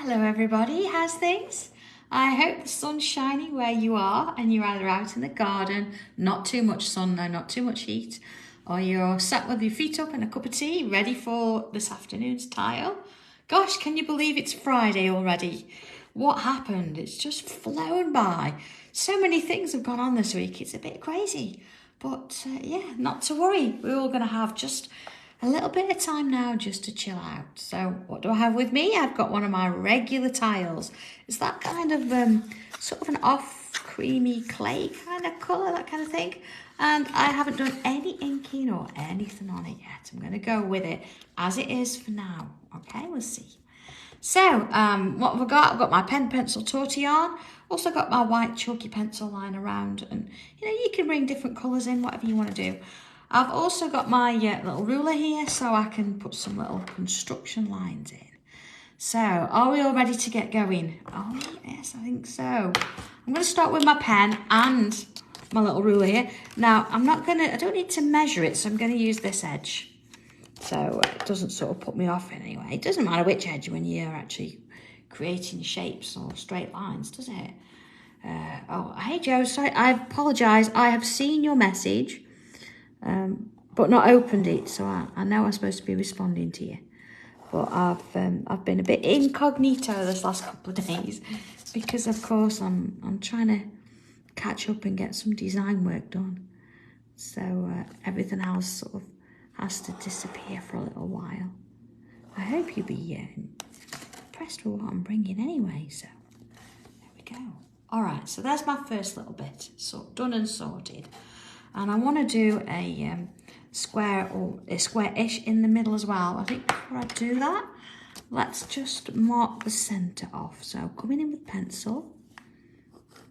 Hello everybody, how's things? I hope the sun's shining where you are and you're either out in the garden, not too much sun, no, not too much heat, or you're sat with your feet up and a cup of tea, ready for this afternoon's tile. Gosh, can you believe it's Friday already? What happened? It's just flown by. So many things have gone on this week, it's a bit crazy. But yeah, not to worry, we're all going to have just a little bit of time now just to chill out. So what do I have with me? I've got one of my regular tiles. It's that kind of sort of an off creamy clay kind of colour, that kind of thing. And I haven't done any inking or anything on it yet. I'm going to go with it as it is for now. Okay, we'll see. So what have I got? I've got my pen, pencil, torty yarn. Also got my white chalky pencil lying around. And you can bring different colours in, whatever you want to do. I've also got my little ruler here so I can put some little construction lines in. So, are we all ready to get going? Oh, yes, I think so. I'm going to start with my pen and my little ruler here. Now, I don't need to measure it, so I'm going to use this edge. So, it doesn't sort of put me off in any way. It doesn't matter which edge when you're actually creating shapes or straight lines, does it? Oh, hey, Joe, sorry, I apologise. I have seen your message. But not opened it, so I know I'm supposed to be responding to you. But I've been a bit incognito this last couple of days because, of course, I'm trying to catch up and get some design work done. So everything else sort of has to disappear for a little while. I hope you'll be impressed with what I'm bringing anyway. So there we go. All right, so there's my first little bit, so done and sorted. And I want to do a square or a square-ish in the middle as well. I think before I do that, let's just mark the centre off. So coming in with pencil,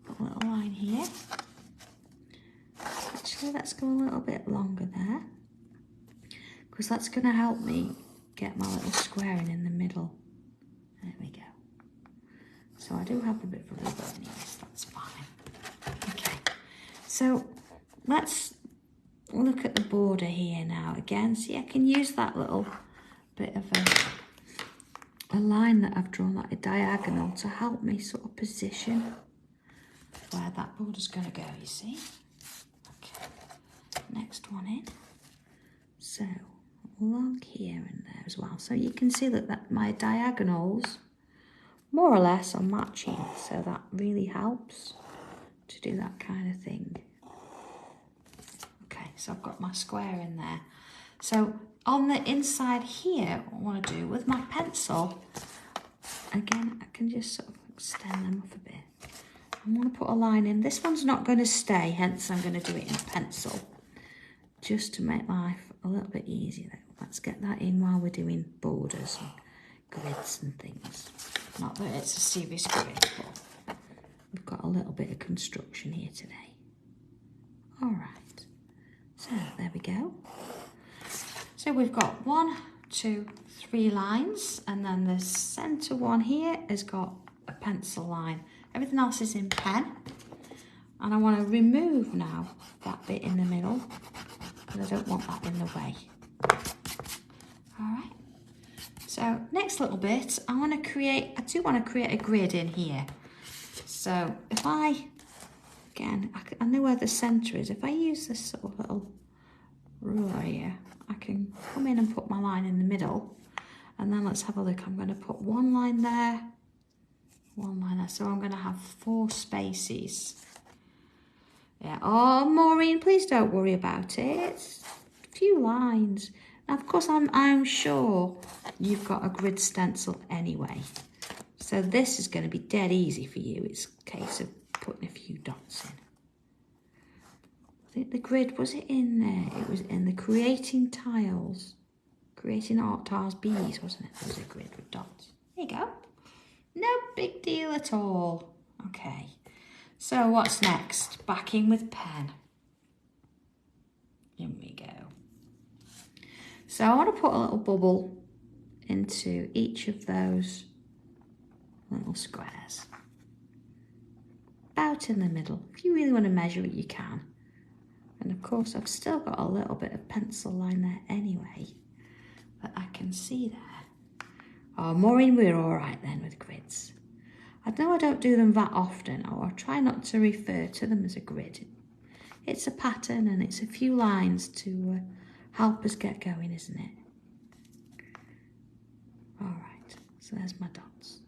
put a little line here. Actually, let's go a little bit longer there, because that's going to help me get my little squaring in the middle. There we go. So I do have a bit of a ruler anyway, so that's fine. Okay, so let's look at the border here now again. See, I can use that little bit of a line that I've drawn, like a diagonal, to help me sort of position where that border's going to go, you see. Okay, next one in. So along here and there as well. So you can see that my diagonals more or less are matching, so that really helps to do that kind of thing. So I've got my square in there. So on the inside here, what I want to do with my pencil, again, I can just sort of extend them off a bit. I want to put a line in. This one's not going to stay, hence I'm going to do it in pencil, just to make life a little bit easier. Let's get that in while we're doing borders and grids and things. Not that it's a serious grid, but we've got a little bit of construction here today. All right. So there we go. So we've got 1, 2, 3 lines, and then the centre one here has got a pencil line. Everything else is in pen. And I want to remove now that bit in the middle, because I don't want that in the way. All right. So next little bit, I do want to create a grid in here. So if again, I know where the centre is. If I use this sort of little ruler here, I can come in and put my line in the middle. And then let's have a look. I'm going to put one line there, one line there. So I'm going to have 4 spaces. Yeah. Oh, Maureen, please don't worry about it. It's a few lines. Now, of course, I'm sure you've got a grid stencil anyway. So this is going to be dead easy for you. It's a case of putting a few dots in. I think the grid, was it in there? It was in the creating tiles. Creating art tiles B's, wasn't it? There was a grid with dots. There you go. No big deal at all. Okay. So what's next? Backing with pen. Here we go. So I want to put a little bubble into each of those little squares. About in the middle. If you really want to measure it, you can. And of course, I've still got a little bit of pencil line there anyway that I can see there. Oh, Maureen, we're all right then with grids. I know I don't do them that often, or I try not to refer to them as a grid. It's a pattern and it's a few lines to help us get going, isn't it? All right, so there's my dots.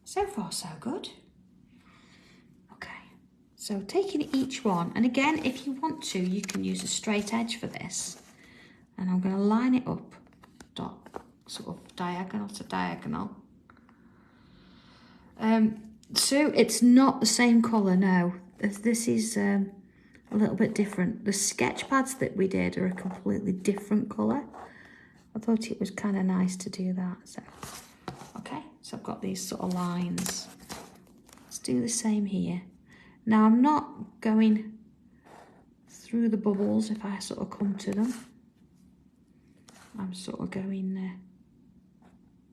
So far, so good. Okay, so taking each one, and again, if you want to, you can use a straight edge for this. And I'm going to line it up, sort of diagonal to diagonal. So it's not the same colour, no. This is a little bit different. The sketch pads that we did are a completely different colour. I thought it was kind of nice to do that. So, okay, so I've got these sort of lines. Let's do the same here. Now I'm not going through the bubbles if I sort of come to them. I'm sort of going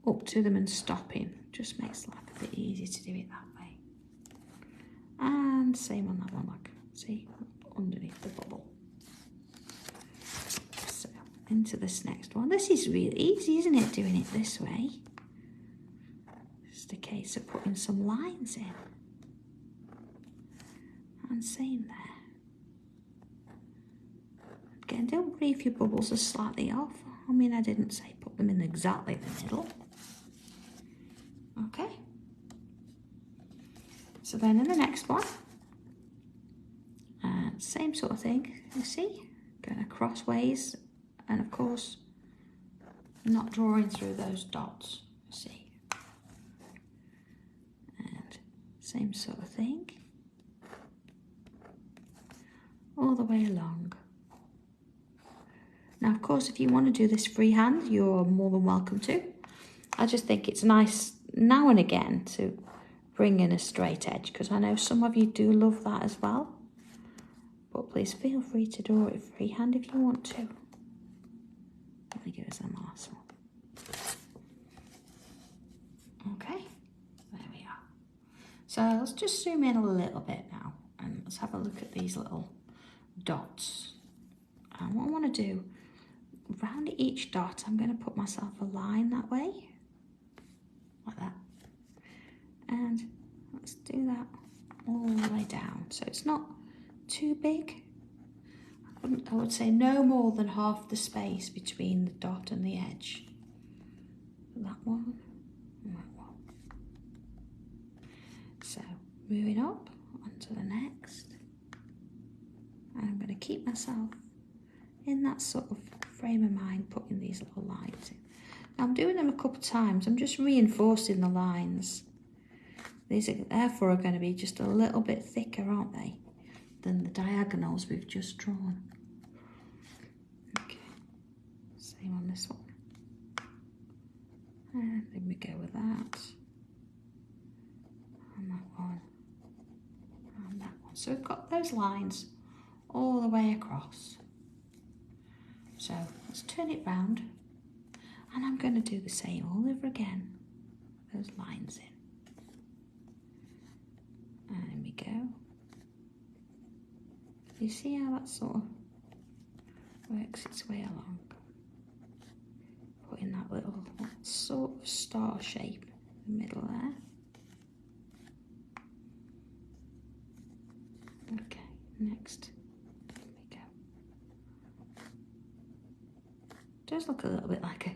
up to them and stopping. Just makes life a bit easier to do it that way. And same on that one, like, see, underneath the bubble. So, into this next one. This is really easy, isn't it, doing it this way? Just a case of putting some lines in. And same there. Again, don't worry if your bubbles are slightly off. I mean, I didn't say put them in exactly the middle. Okay. So then in the next one, same sort of thing, you see, going across ways, and of course, not drawing through those dots, you see. And same sort of thing, all the way along. Now, of course, if you want to do this freehand, you're more than welcome to. I just think it's nice now and again to bring in a straight edge, because I know some of you do love that as well. But please feel free to draw it freehand if you want to. Let me give us a morsel. Okay, there we are. So let's just zoom in a little bit now, and let's have a look at these little dots. And what I want to do, around each dot, I'm going to put myself a line that way, like that. And let's do that all the way down. So it's not too big. I would say no more than half the space between the dot and the edge. That one and that one. So moving up onto the next. And I'm going to keep myself in that sort of frame of mind, putting these little lines in. Now I'm doing them a couple of times. I'm just reinforcing the lines. These are therefore going to be just a little bit thicker, aren't they, than the diagonals we've just drawn. Okay, same on this one. And then we go with that. And that one. And that one. So we've got those lines all the way across. So let's turn it round. And I'm going to do the same all over again. Those lines in. And we go. You see how that sort of works its way along? Putting that little sort of star shape in the middle there. Okay, next. There we go. It does look a little bit like a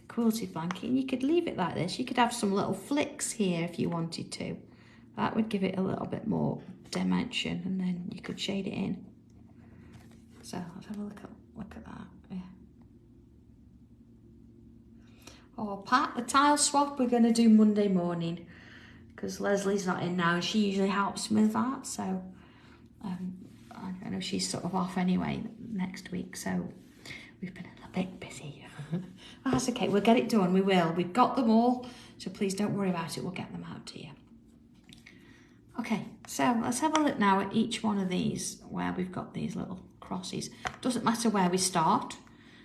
quilted blanket, and you could leave it like this. You could have some little flicks here if you wanted to. That would give it a little bit more dimension, and then you could shade it in. So let's have a look at that. Yeah. Oh, Pat, the tile swap we're going to do Monday morning, because Leslie's not in now, and she usually helps me with that. So I know she's sort of off anyway next week, so we've been a bit busy. That's okay, we'll get it done, we will. We've got them all, so please don't worry about it, we'll get them out to you. Okay, so let's have a look now at each one of these where we've got these little crosses. Doesn't matter where we start.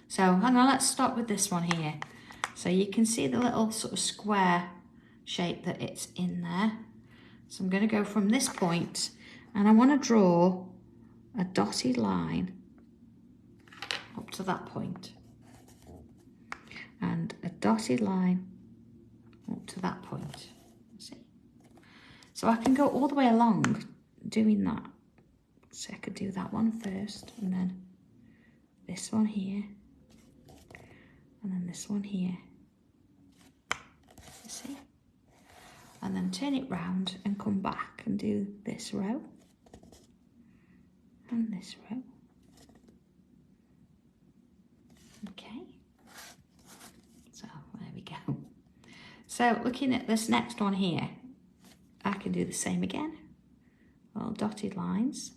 So hang on, let's start with this one here. So you can see the little sort of square shape that it's in there. So I'm going to go from this point, and I want to draw a dotted line up to that point. And a dotted line to that point. See? So I can go all the way along doing that. So I could do that one first, and then this one here, and then this one here. You see? And then turn it round and come back and do this row and this row. Okay, so there we go. So looking at this next one here, I can do the same again, little dotted lines.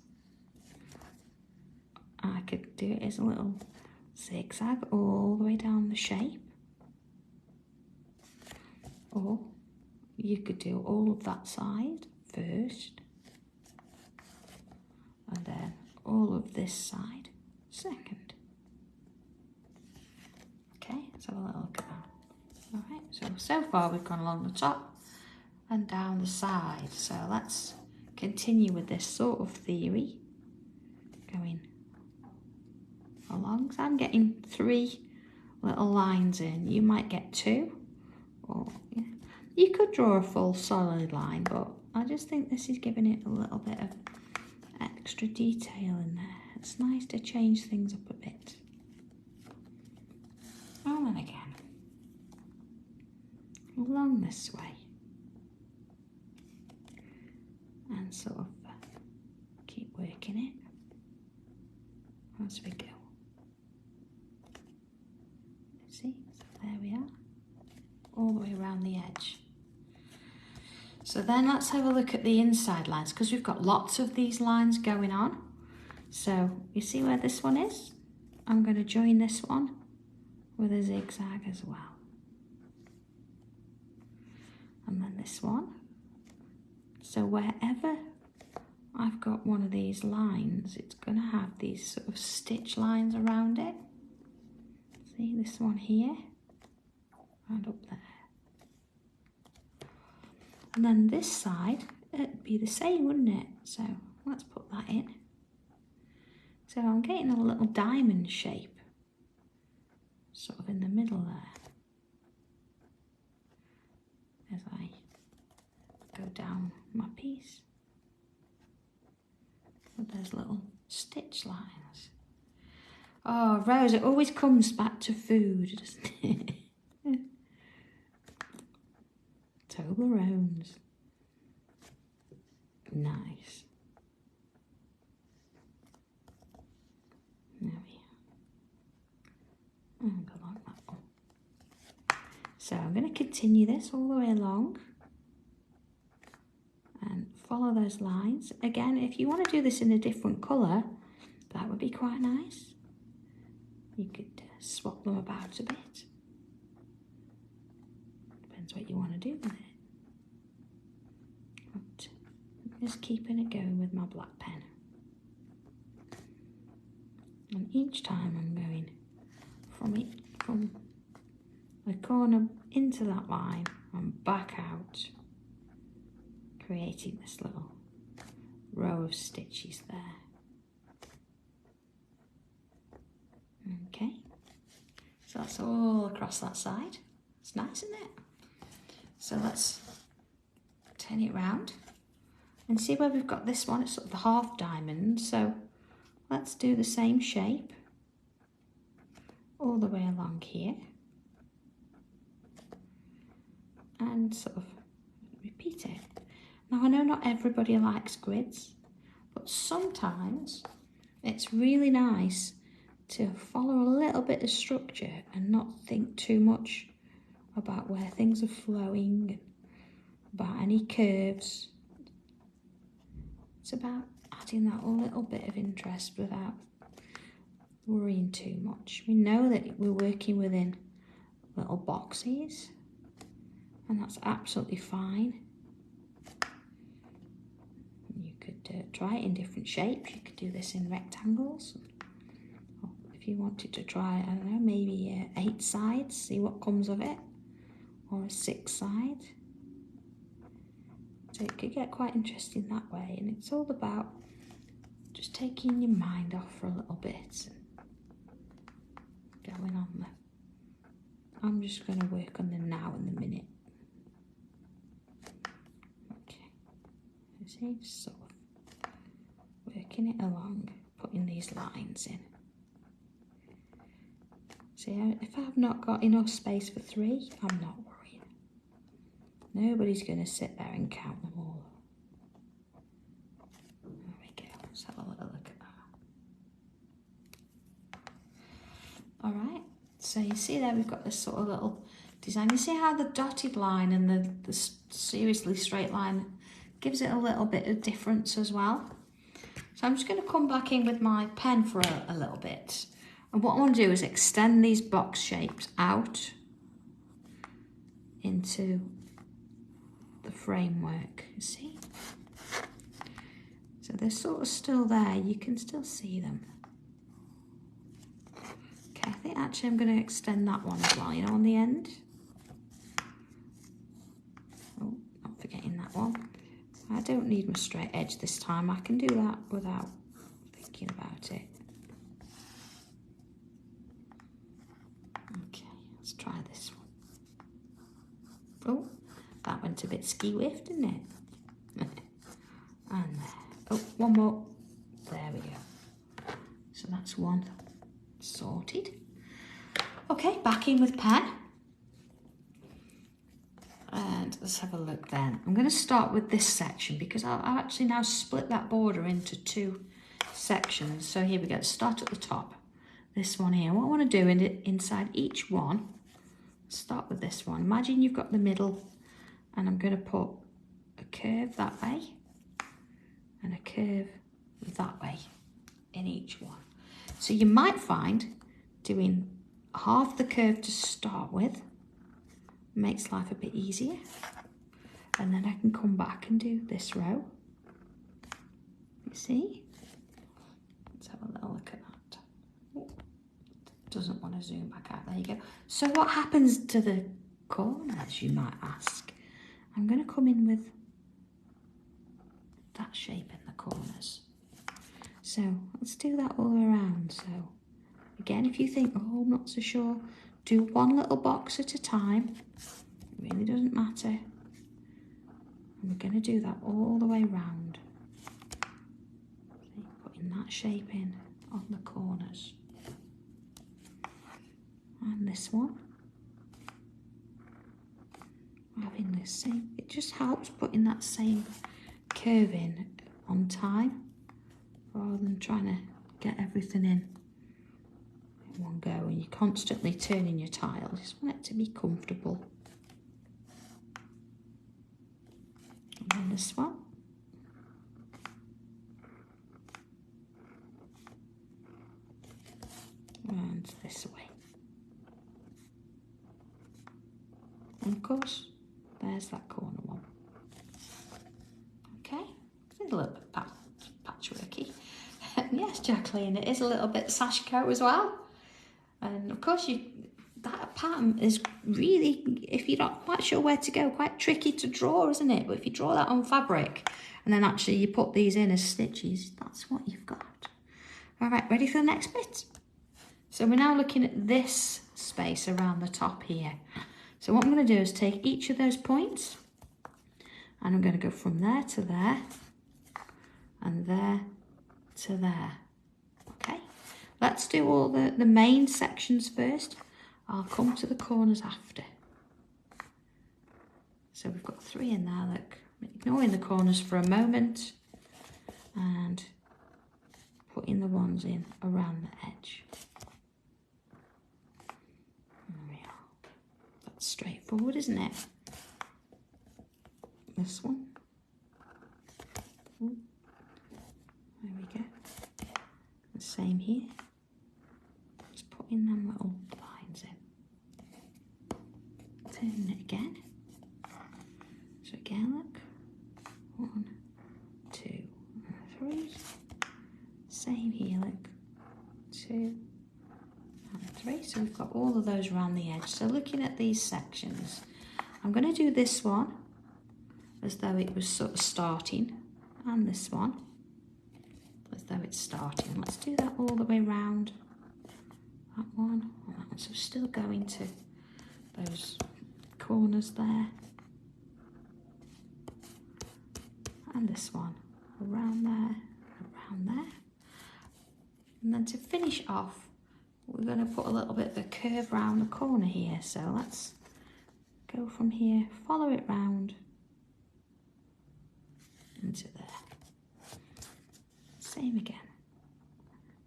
I could do it as a little zigzag all the way down the shape, or you could do all of that side first, and then all of this side second. Okay, let's have a little look at that. All right, so far we've gone along the top and down the side. So let's continue with this sort of theory, going along. So I'm getting 3 little lines in. You might get 2, or you could draw a full solid line, but I just think this is giving it a little bit of extra detail in there. It's nice to change things up a bit. And then again, along this way, and sort of keep working it as we go. See, so there we are, all the way around the edge. So then let's have a look at the inside lines, because we've got lots of these lines going on. So you see where this one is? I'm going to join this one with a zigzag as well. And then this one. So wherever I've got one of these lines, it's going to have these sort of stitch lines around it. See this one here and up there. And then this side, it'd be the same, wouldn't it? So let's put that in. So I'm getting a little diamond shape, sort of in the middle there, as I go down my piece with those little stitch lines. Oh, Rose, it always comes back to food, doesn't it? Toblerones. Nice. There we are. And go like that one. So I'm going to continue this all the way along and follow those lines. Again, if you want to do this in a different colour, that would be quite nice. You could swap them about a bit. Depends what you want to do with it. But I'm just keeping it going with my black pen. And each time I'm going from the corner into that line and back out, creating this little row of stitches there. Okay, so that's all across that side. It's nice, isn't it? So let's turn it round and see where we've got this one. It's sort of the half diamond, so let's do the same shape all the way along here and sort of repeat it. Now I know not everybody likes grids, but sometimes it's really nice to follow a little bit of structure and not think too much about where things are flowing, about any curves. It's about adding that little bit of interest without worrying too much. We know that we're working within little boxes, and that's absolutely fine. You could try it in different shapes. You could do this in rectangles. Or if you wanted to try, I don't know, maybe 8 sides, see what comes of it, or a 6 side. So it could get quite interesting that way, and it's all about just taking your mind off for a little bit and going on there. I'm just going to work on the now and the minute See, just sort of working it along, putting these lines in. See, if I've not got enough space for 3, I'm not worrying. Nobody's going to sit there and count them all. There we go. Let's have a little look at that. All right. So you see there we've got this sort of little design. You see how the dotted line and the seriously straight line gives it a little bit of difference as well. So I'm just going to come back in with my pen for a little bit. And what I want to do is extend these box shapes out into the framework, you see? So they're sort of still there, you can still see them. Okay, I think actually I'm going to extend that one as well, you know, on the end. Oh, not forgetting that one. I don't need my straight edge this time, I can do that without thinking about it. Okay, let's try this one. Oh, that went a bit ski-whiff, didn't it? And there. Oh, one more. There we go. So that's one sorted. Okay, back in with pen. And let's have a look then. I'm going to start with this section because I've actually now split that border into 2 sections. So here we go. Start at the top. This one here. What I want to do inside each one, start with this one. Imagine you've got the middle, and I'm going to put a curve that way and a curve that way in each one. So you might find doing half the curve to start with makes life a bit easier, and then I can come back and do this row. You see? Let's have a little look at that. Oh, doesn't want to zoom back out. There you go. So what happens to the corners, you might ask? I'm going to come in with that shape in the corners. So let's do that all around. So again, if you think, oh, I'm not so sure, do one little box at a time. It really doesn't matter. And we're going to do that all the way round. See, putting that shape in on the corners. And this one. Having this same, it just helps putting that same curve in on time rather than trying to get everything in one go and you're constantly turning your tile. Just want it to be comfortable. And then this one. And this way. And of course, there's that corner one. Okay, it's a little bit patchworky. Yes, Jacqueline, it is a little bit Sashiko as well. And of course, that pattern is really, if you're not quite sure where to go, quite tricky to draw, isn't it? But if you draw that on fabric and then actually you put these in as stitches, that's what you've got. All right, ready for the next bit? So we're now looking at this space around the top here. So what I'm going to do is take each of those points and I'm going to go from there to there and there to there. Okay, let's do all the main sections first. I'll come to the corners after. So we've got 3 in there, look. Ignoring the corners for a moment and putting the ones in around the edge. There we are. That's straightforward, isn't it? This one. Ooh. There we go. The same here. Just putting them little lines in. Turning it again. So again, look. 1, 2, 3. Same here, look. 2 and 3. So we've got all of those around the edge. So looking at these sections, I'm going to do this one as though it was sort of starting, and this one as though it's starting. Let's do that all the way round. That one and that one. So still going to those corners there. And this one around there, around there. And then to finish off, we're going to put a little bit of a curve round the corner here. So let's go from here, follow it round into there. Same again.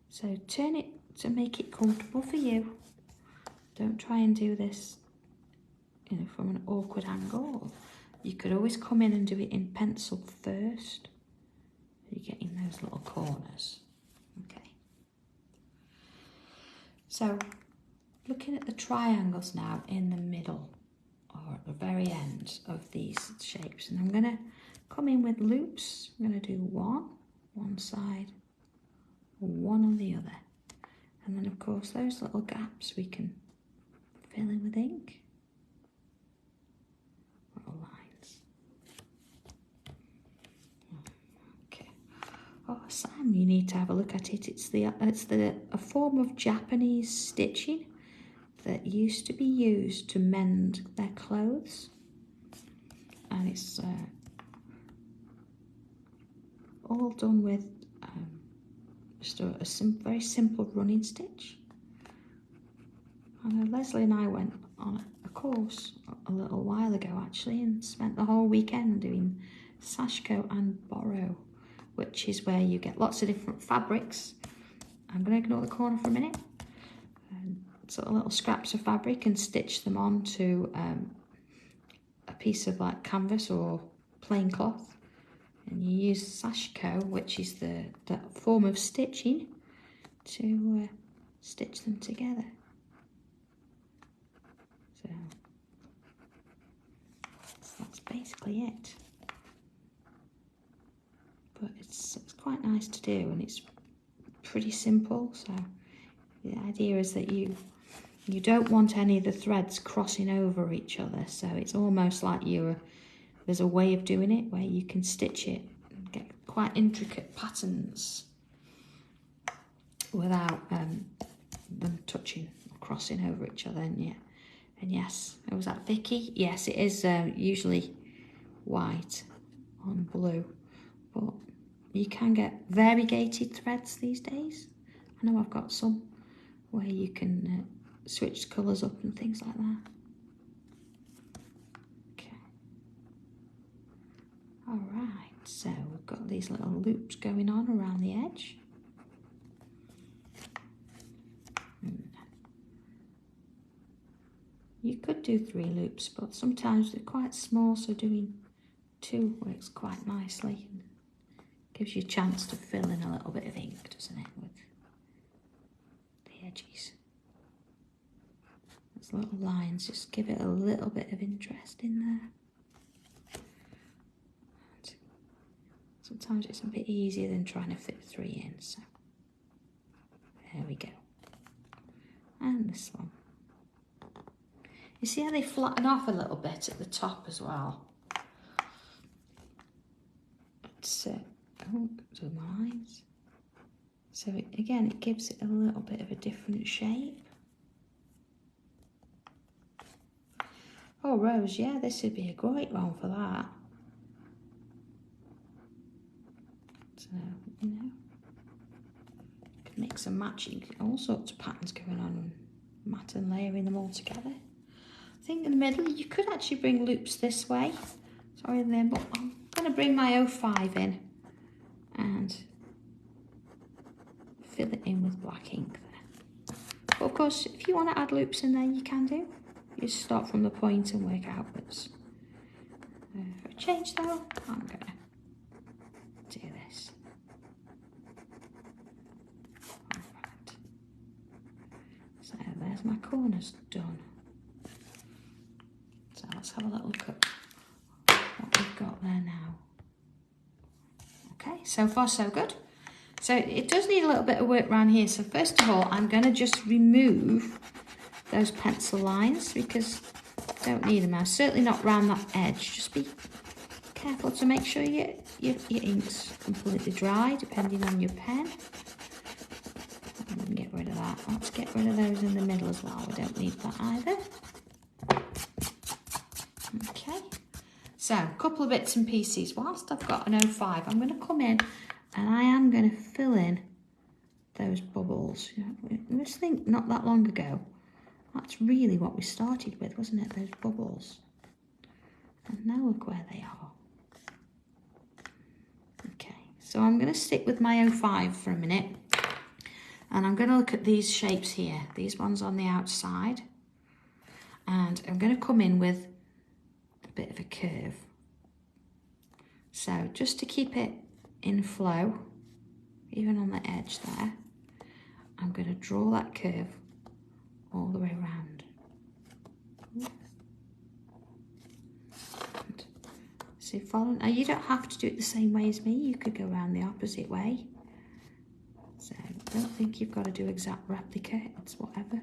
So turn it to make it comfortable for you. Don't try and do this, you know, from an awkward angle. You could always come in and do it in pencil first. You get in those little corners. Okay. So looking at the triangles now in the middle or at the very end of these shapes, and I'm going to come in with loops. I'm going to do one side, one on the other, and then of course those little gaps we can fill in with ink. Little lines. Okay. Oh, Sam, you need to have a look at it. It's a form of Japanese stitching that used to be used to mend their clothes, and it's all done with just a very simple running stitch. And Leslie and I went on a course a little while ago actually, and spent the whole weekend doing sashiko and borrow, which is where you get lots of different fabrics. I'm going to ignore the corner for a minute. Sort of little scraps of fabric and stitch them onto a piece of like canvas or plain cloth, and you use sashiko, which is the form of stitching, to stitch them together. So that's basically it. But it's quite nice to do, and it's pretty simple. So the idea is that you don't want any of the threads crossing over each other, so it's almost like there's a way of doing it where you can stitch it and get quite intricate patterns without them touching or crossing over each other. And yes, was that Vicky? Yes, it is usually white on blue, but you can get variegated threads these days. I know I've got some where you can switch colours up and things like that. Okay. Alright, so we've got these little loops going on around the edge. You could do 3 loops, but sometimes they're quite small, so doing 2 works quite nicely. Gives you a chance to fill in a little bit of ink, doesn't it, with the edges. Those little lines just give it a little bit of interest in there. Sometimes it's a bit easier than trying to fit 3 in, so there we go. And this one. You see how they flatten off a little bit at the top as well? It's, oh, do my lines. So again, it gives it a little bit of a different shape. Oh, Rose, yeah, this would be a great one for that. So, you know, you can mix and match, all sorts of patterns going on, and mat and layering them all together. I think in the middle, you could actually bring loops this way. Sorry, then, but I'm going to bring my 05 in and fill it in with black ink there. But of course, if you want to add loops in there, you can do. You start from the point and work outwards. For a change though, I'm going to do this. Alright. So there's my corners done. So let's have a little look at what we've got there now. Okay, so far so good. So it does need a little bit of work around here. So first of all, I'm going to just remove those pencil lines because I don't need them now. Certainly not round that edge. Just be careful to make sure your ink's completely dry, depending on your pen. And get rid of that. Let's get rid of those in the middle as well. We don't need that either. Okay. So, a couple of bits and pieces. Whilst I've got an 05, I'm going to come in and I am going to fill in those bubbles. I just think not that long ago, that's really what we started with, wasn't it? Those bubbles. And now look where they are. Okay, so I'm going to stick with my 05 for a minute. And I'm going to look at these shapes here. These ones on the outside. And I'm going to come in with a bit of a curve. So just to keep it in flow, even on the edge there, I'm going to draw that curve all the way around. So following, now you don't have to do it the same way as me, you could go around the opposite way. So don't think you've got to do exact replica, it's whatever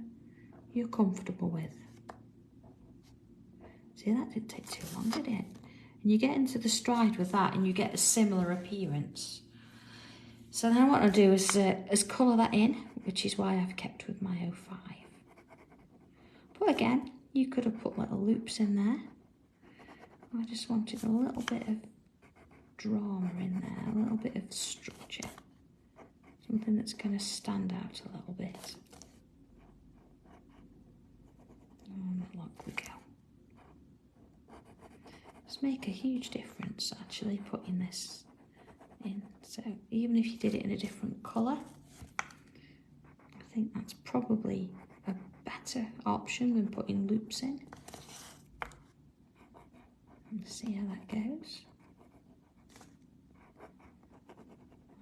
you're comfortable with. See, that didn't take too long, did it? And you get into the stride with that and you get a similar appearance. So then what I'll do is colour that in, which is why I've kept with my 05. But again, you could have put little loops in there. I just wanted a little bit of drama in there, a little bit of structure. Something that's going to stand out a little bit. And look we go. Just make a huge difference actually putting this in. So even if you did it in a different colour, I think that's probably a better option than putting loops in. Let's see how that goes.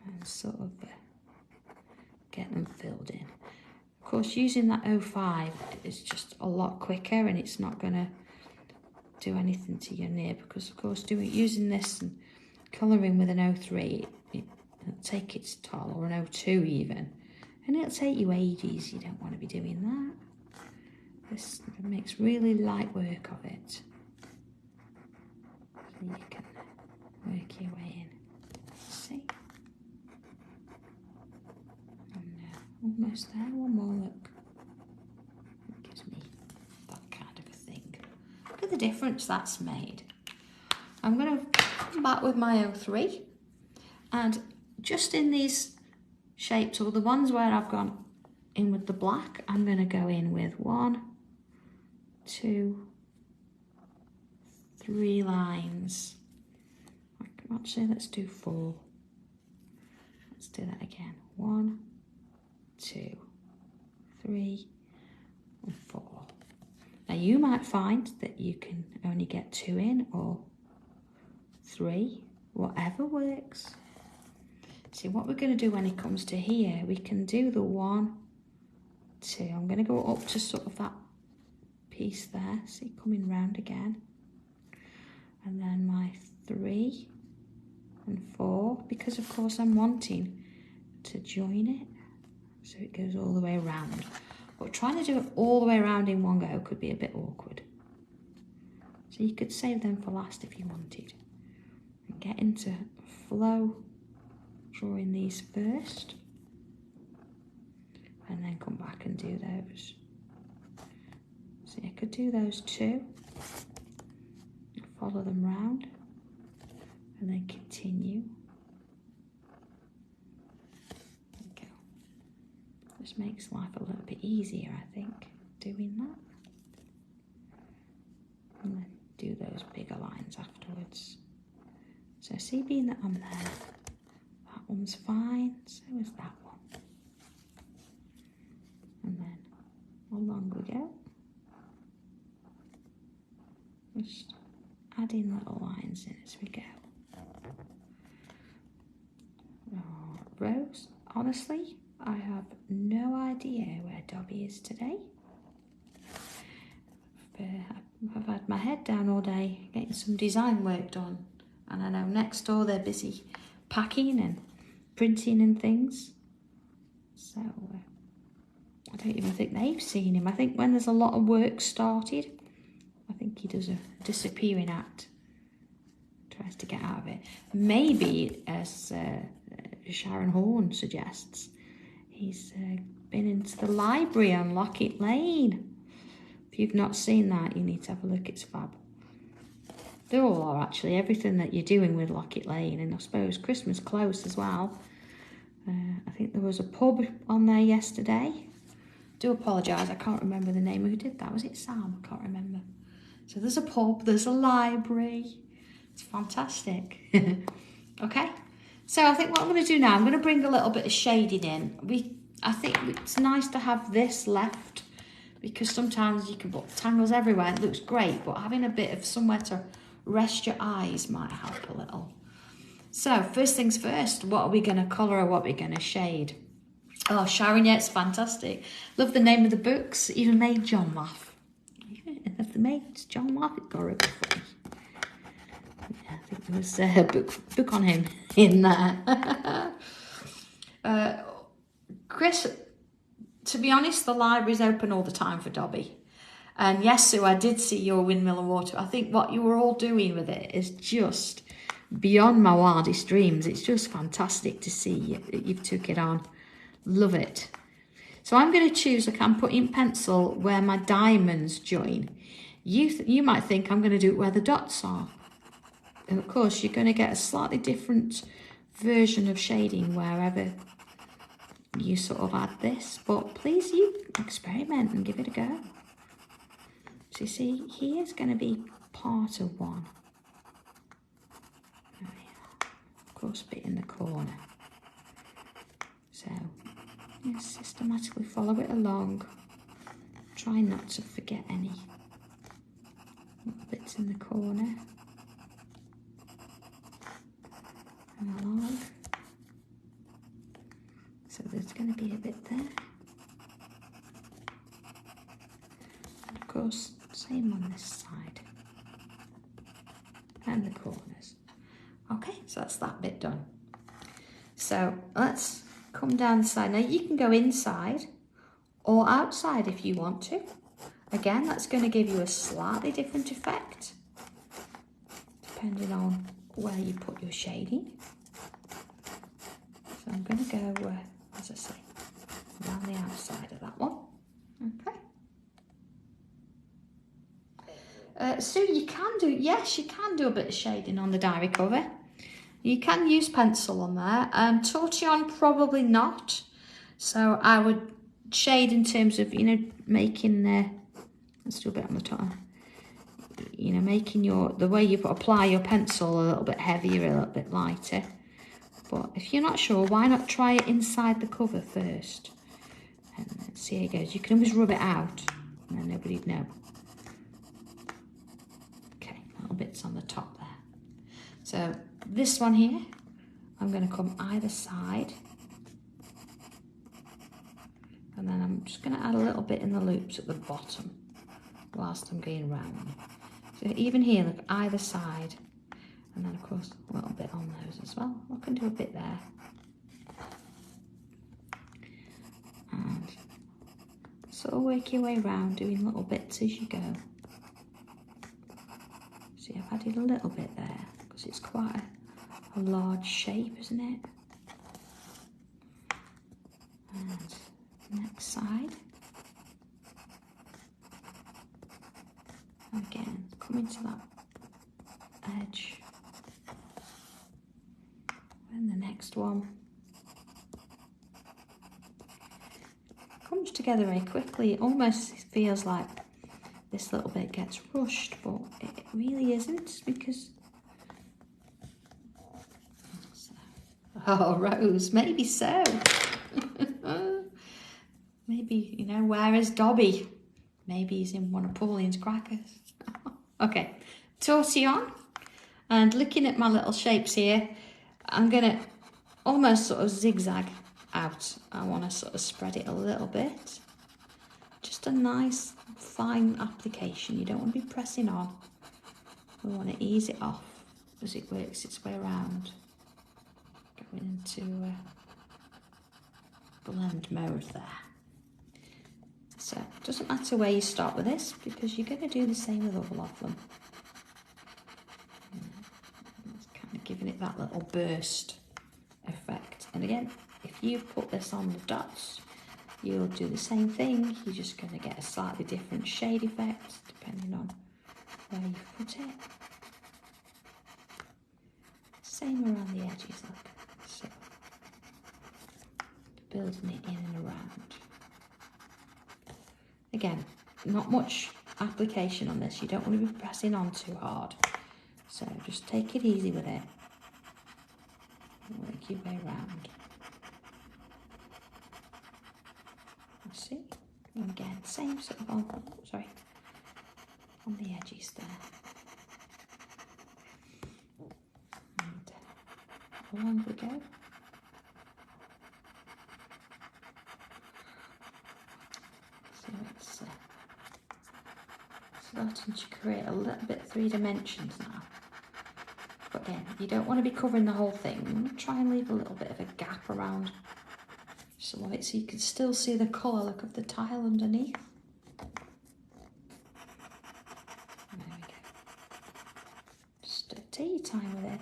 And sort of get them filled in. Of course, using that 05 is just a lot quicker and it's not going to do anything to your nail because, of course, using this and colouring with an 03, it'll take its toll, or an 02 even, and it'll take you ages. You don't want to be doing that. This makes really light work of it. So you can work your way in. See? Almost there, one more look. It gives me that kind of a thing. Look at the difference that's made. I'm going to come back with my 03 and just in these shapes, or the ones where I've gone in with the black, I'm going to go in with 1, 2, 3 lines. Actually, let's do 4. Let's do that again. 1, 2, 3, and 4. Now you might find that you can only get 2 in or 3, whatever works. See, what we're going to do when it comes to here, we can do the 1, 2. I'm going to go up to sort of that piece there. See, coming round again. And then my 3 and 4, because of course I'm wanting to join it. So it goes all the way around. But trying to do it all the way around in one go could be a bit awkward. So you could save them for last if you wanted. And get into flow, drawing these first. And then come back and do those. So I could do those 2. Follow them round. And then continue. Just makes life a little bit easier, I think, doing that. And then do those bigger lines afterwards. So see, being that I'm there, that one's fine, so is that one. And then along we go. Just adding little lines in as we go. Oh, Rose, honestly, I have no idea where Dobby is today. I've had my head down all day getting some design work done, and I know next door they're busy packing and printing and things. So I don't even think they've seen him. I think when there's a lot of work started, I think he does a disappearing act. Tries to get out of it. Maybe, as Sharon Horn suggests, he's been into the library on Lockett Lane. If you've not seen that, you need to have a look, it's fab. They all are actually, everything that you're doing with Locket Lane, and I suppose Christmas Close as well. I think there was a pub on there yesterday. Do apologise, I can't remember the name. Who did that? Was it Sam? I can't remember. So there's a pub, there's a library. It's fantastic. Okay, so I think what I'm going to do now, I'm going to bring a little bit of shading in. I think it's nice to have this left, because sometimes you can put tangles everywhere. It looks great, but having a bit of somewhere to rest your eyes might help a little. So first things first, what are we going to colour or what are we going to shade? Oh, Sharon, yeah, it's fantastic. Love the name of the books. Even made John laugh. Yeah, if they made John laugh, it got a bit funny. Yeah, I think there was a book on him in there. Chris, to be honest, the library's open all the time for Dobby. And yes, Sue, I did see your windmill and water. I think what you were all doing with it is just beyond my wildest dreams. It's just fantastic to see you've took it on. Love it. So I'm going to choose, like, I'm putting pencil where my diamonds join. You might think I'm going to do it where the dots are. And of course, you're going to get a slightly different version of shading wherever you sort of add this. But please, you experiment and give it a go. So you see, here's going to be part of one. Of course, a bit in the corner. So, yeah, systematically follow it along. Try not to forget any little bits in the corner. And along. So there's going to be a bit there. And of course, same on this side. And the corners. Okay, so that's that bit done. So let's come down the side. Now you can go inside or outside if you want to. Again, that's going to give you a slightly different effect depending on where you put your shading. So I'm going to go, as I say, around the outside of that one. Okay. So you can do, yes, you can do a bit of shading on the diary cover. You can use pencil on there. Tortillon, probably not. So I would shade in terms of, making, let's do a bit on the top. Making the way you apply your pencil a little bit heavier, a little bit lighter. But if you're not sure, why not try it inside the cover first? And let's see how it goes. You can always rub it out and then nobody'd know. Okay, little bits on the top there. So this one here, I'm going to come either side. And then I'm just going to add a little bit in the loops at the bottom whilst I'm going round. So even here, look, either side. And then, of course, a little bit on those as well. I can do a bit there. And sort of work your way around, doing little bits as you go. See, I've added a little bit there, because it's quite a large shape, isn't it? And next side. And again, come into that edge. And the next one comes together very quickly. It almost feels like this little bit gets rushed, but it really isn't, because oh, Rose, maybe so. Maybe, where is Dobby? Maybe he's in one of Pauline's crackers. Okay, tortillon. And looking at my little shapes here, I'm going to almost sort of zigzag out. I want to sort of spread it a little bit. Just a nice fine application. You don't want to be pressing on. We want to ease it off as it works its way around. Going into blend mode there. So it doesn't matter where you start with this, because you're going to do the same with all of them. Kind of giving it that little burst effect. And again, if you put this on the dots, you'll do the same thing. You're just going to get a slightly different shade effect depending on where you put it. Same around the edges, look. So, building it in and around. Again, not much application on this. You don't want to be pressing on too hard. So just take it easy with it. Work your way around. See? And again, same sort of on the edges there. And along we go. So it's starting to create a little bit 3 dimensions now. But again, you don't want to be covering the whole thing. You want to try and leave a little bit of a gap around some of it so you can still see the colour look of the tile underneath. There we go. Just take your time with it.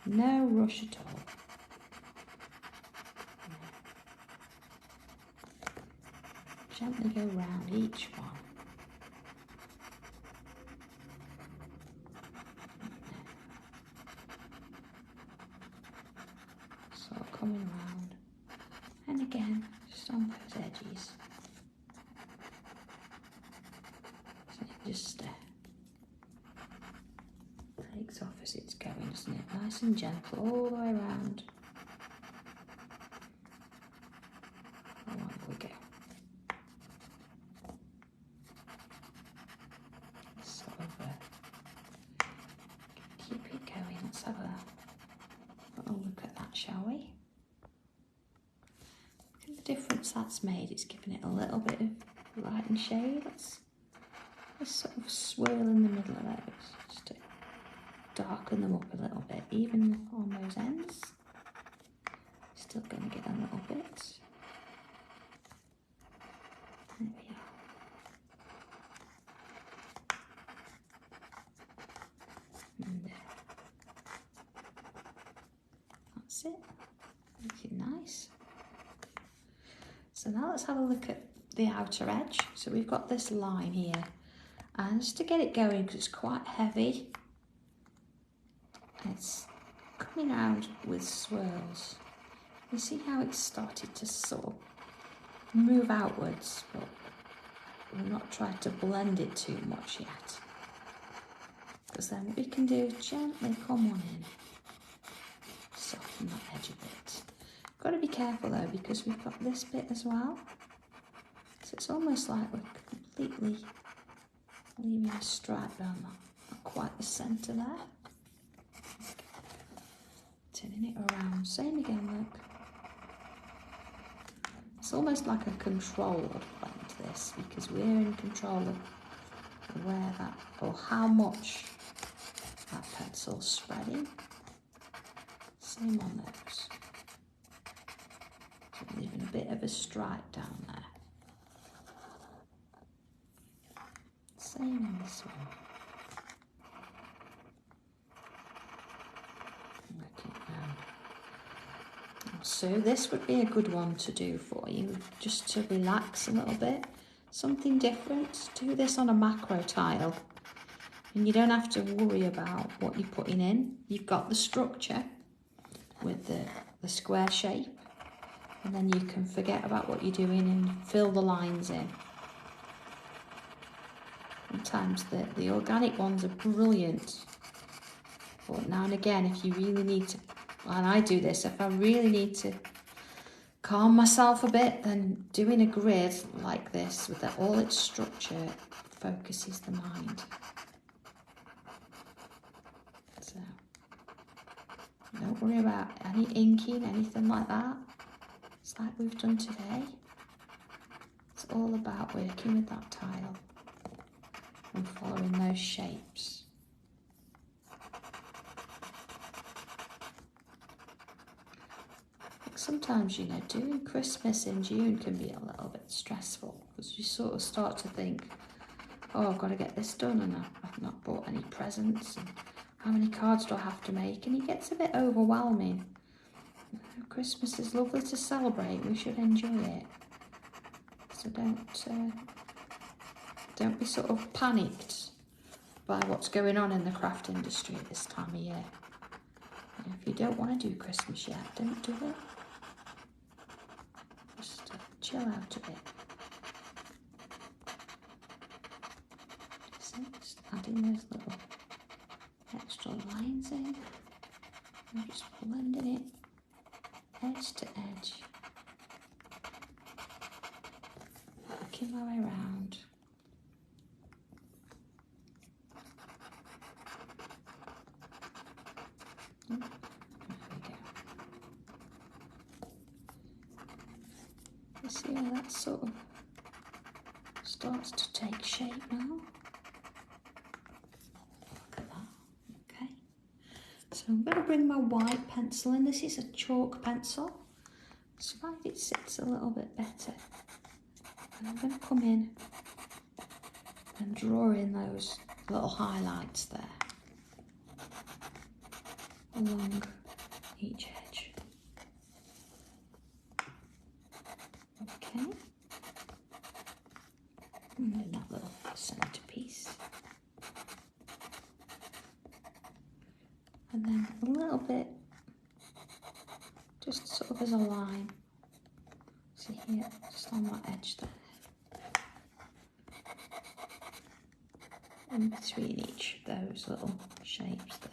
No rush at all. Gently go round each one. Sort of coming round. And again, just on those edges. So it just takes off as it's going, doesn't it? Nice and gentle all the way around. Along we go. Sort of keep it going. Let's have a look at that, shall we? The difference that's made, it's given it a little bit of light and shade. Let's sort of swirl in the middle of those just to darken them up a little bit, even on those ends. Still going to get a little bit. There we are. And that's it. Looking nice. So now let's have a look at the outer edge. So we've got this line here, and just to get it going, because it's quite heavy, it's coming out with swirls. You see how it's started to sort of move outwards, but we're not trying to blend it too much yet. Because then what we can do is gently come on in, soften that edge a bit. Got to be careful though, because we've got this bit as well. So it's almost like we're completely leaving a stripe down not quite the centre there. Turning it around, same again, look. It's almost like a controlled blend, this, because we're in control of where that, or how much that pencil's spreading. Same on those. Leaving a bit of a stripe down there. Same on this one. So this would be a good one to do for you, just to relax a little bit. Something different. Do this on a macro tile. And you don't have to worry about what you're putting in. You've got the structure with the square shape. And then you can forget about what you're doing and fill the lines in. Sometimes the organic ones are brilliant. But now and again, if you really need to, and I do this, if I really need to calm myself a bit, then doing a grid like this with all its structure focuses the mind. So don't worry about any inking, anything like that. It's like we've done today. It's all about working with that tile and following those shapes. Sometimes, you know, doing Christmas in June can be a little bit stressful because you sort of start to think, oh, I've got to get this done and I've not bought any presents and how many cards do I have to make? And it gets a bit overwhelming. Christmas is lovely to celebrate. We should enjoy it. So don't be sort of panicked by what's going on in the craft industry at this time of year. If you don't want to do Christmas yet, don't do it. Just chill out a bit. See, just adding those little extra lines in. I'm just blending it edge to edge. Working my way around. There we go. You see how that sort of starts to take shape now? Look at that. Okay. So I'm going to bring my white pencil in. This is a chalk pencil. So it sits a little bit better. And I'm going to come in and draw in those little highlights there along each edge. Okay. And then that little centerpiece. And then a little bit, just sort of as a line. See here, just on that edge there. In between each of those little shapes there.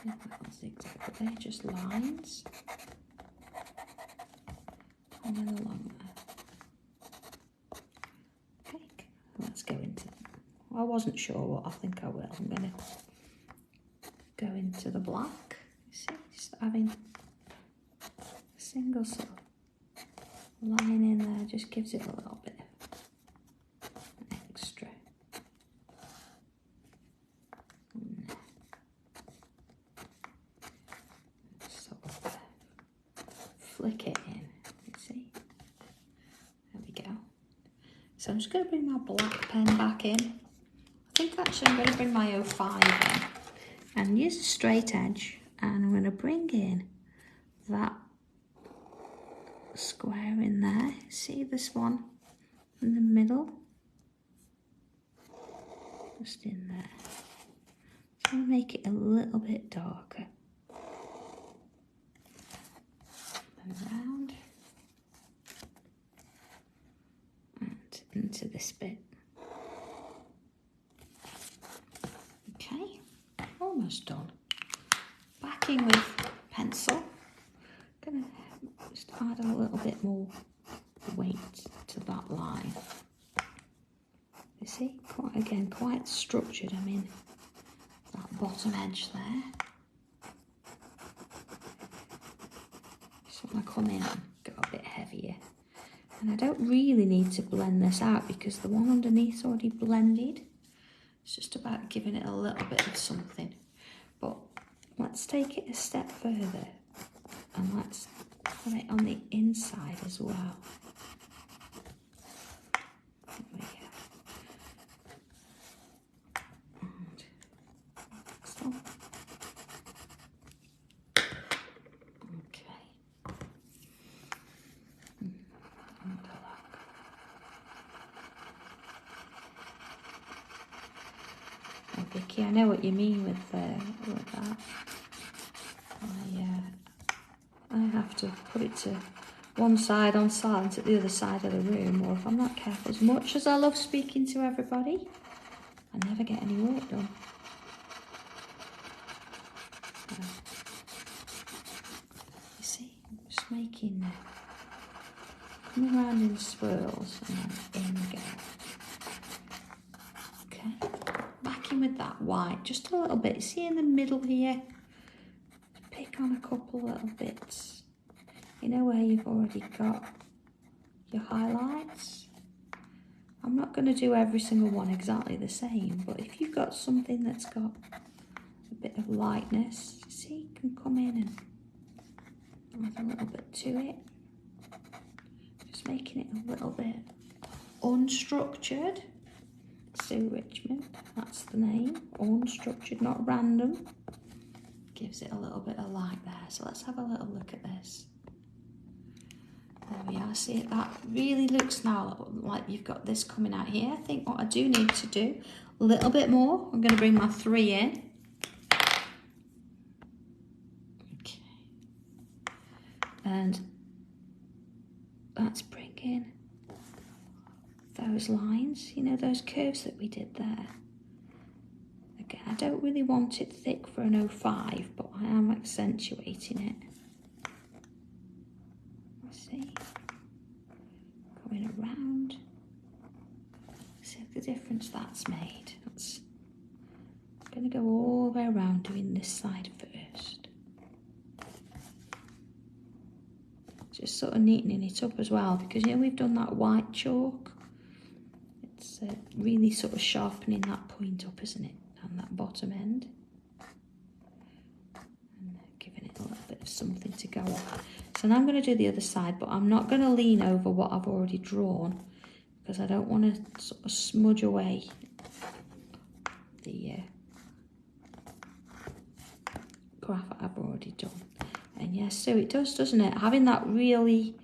Yeah, little zigzag, but they're just lines. And then along there. Okay, let's go into, I wasn't sure what, I think I will. I'm going to go into the black. You see, just having a single sort of line in there just gives it a little bit extra. Sort of flick it in, you see. There we go. So I'm just going to bring my black pen back in. I think actually I'm going to bring my 05 in and use a straight edge, and I'm going to bring in that square in there. See this one in the middle? Just in there. So I'll make it a little bit darker. And around. And into this bit. Okay, almost done. Backing with pencil. Gonna just add a little bit more weight to that line. You see, quite structured. I mean, that bottom edge there. So when I come in, I've got a bit heavier. And I don't really need to blend this out because the one underneath's already blended. It's just about giving it a little bit of something. But let's take it a step further and let's put it on the inside as well. There we go. And so. Okay. Oh, Vicky, I know what you mean with that. I have to put it to one side on silent at the other side of the room, or if I'm not careful, as much as I love speaking to everybody, I never get any work done. So, you see, I'm just making, coming around in swirls and then in we go. Okay, backing with that white, just a little bit. See in the middle here? Pick on a couple little bits. You know where you've already got your highlights? I'm not going to do every single one exactly the same, but if you've got something that's got a bit of lightness, see, you can come in and add a little bit to it. Just making it a little bit unstructured. Sue Richmond, that's the name. Unstructured, not random. Gives it a little bit of light there. So let's have a little look at this. There we are. See, that really looks now like you've got this coming out here. I think what I do need to do a little bit more. I'm going to bring my 3 in. And that's bringing those lines, you know, those curves that we did there. Again, I don't really want it thick for an 05, but I am accentuating it. See, going around. See the difference that's made. That's going to go all the way around doing this side first. Just sort of neatening it up as well, because you know we've done that white chalk. It's really sort of sharpening that point up, isn't it, on that bottom end, and giving it a little bit of something to go on. So now I'm going to do the other side, but I'm not going to lean over what I've already drawn, because I don't want to sort of smudge away the graph I've already done. And yes, so it does, doesn't it? Having that really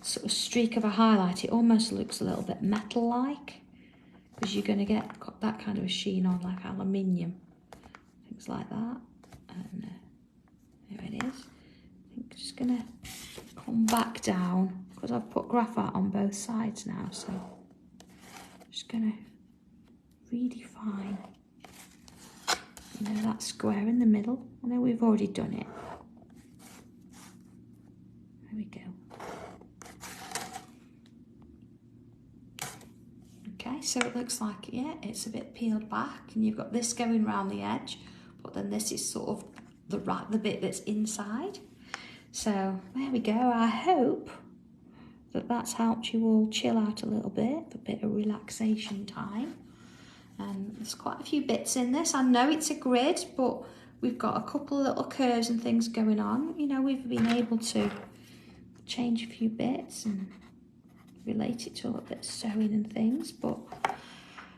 sort of streak of a highlight, it almost looks a little bit metal-like, because you're going to get that kind of a sheen on, like aluminium, things like that. And here it is. I think I'm just going to come back down, because I've put graphite on both sides now, so I'm just going to redefine, you know, that square in the middle. I know we've already done it. There we go. Okay, so it looks like, yeah, it's a bit peeled back, and you've got this going around the edge, but then this is sort of the bit that's inside. So there we go. I hope that that's helped you all chill out a little bit, a bit of relaxation time. And there's quite a few bits in this. I know it's a grid, but we've got a couple of little curves and things going on. You know, we've been able to change a few bits and relate it to a little bit of sewing and things, but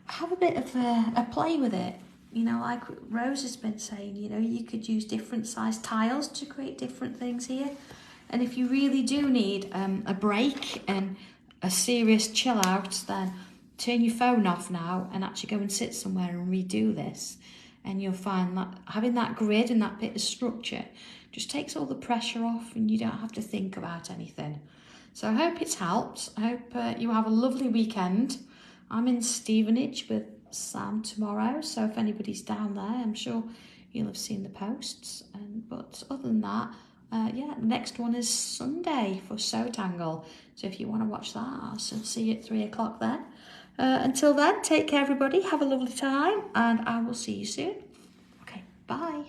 have a bit of a play with it. You know, like Rose has been saying, you know, you could use different size tiles to create different things here. And if you really do need a break and a serious chill out, then turn your phone off now and actually go and sit somewhere and redo this. And you'll find that having that grid and that bit of structure just takes all the pressure off, and you don't have to think about anything. So I hope it's helped. I hope you have a lovely weekend. I'm in Stevenage with Sam tomorrow, so if anybody's down there, I'm sure you'll have seen the posts. But other than that, yeah, next one is Sunday for Sanntangle. So if you want to watch that, I'll see you at 3 o'clock then. Until then, take care everybody, have a lovely time, and I will see you soon. Okay, bye.